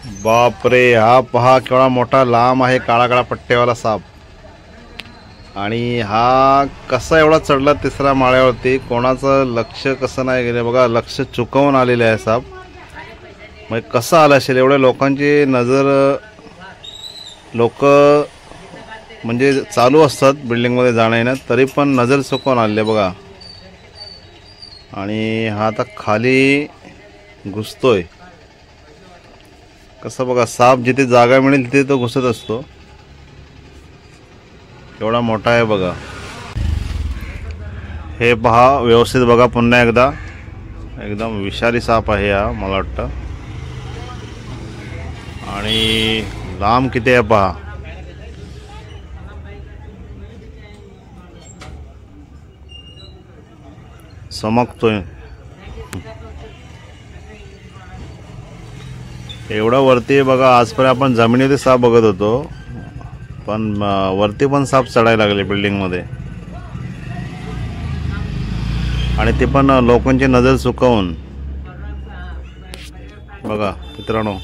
बापरे, हा पहा केवढा मोठा लांब आहे काळा काळा पट्टेवाला साप. आणि हा कसा एवढा चढला तिसऱ्या माळ्यावरती, कोणाचं लक्ष कसं नाही गेलं बघा. लक्ष चुकवून आलेले आहे साप. मग कसं आलं असेल, एवढ्या लोकांची नजर, लोक म्हणजे चालू असतात बिल्डिंगमध्ये जाणं येणं, तरी पण नजर चुकवून आले बघा. आणि हा आता खाली घुसतोय. कसं बघा, साप जिथे जागा मिळेल तिथे तो घुसत असतो. एवढा मोठा आहे बघा. हे पहा व्यवस्थित बघा पुन्हा एकदा. एकदम विषारी साप आहे हा, मला वाटतं. आणि लांब किती आहे पहा. चमकतोय. एवढा वरती आहे बघा. आजपर्यंत आपण जमिनीमध्ये साप बघत होतो, पण वरती पण साप चढायला लागले बिल्डिंगमध्ये. आणि ते पण लोकांची नजर चुकवून बघा मित्रांनो.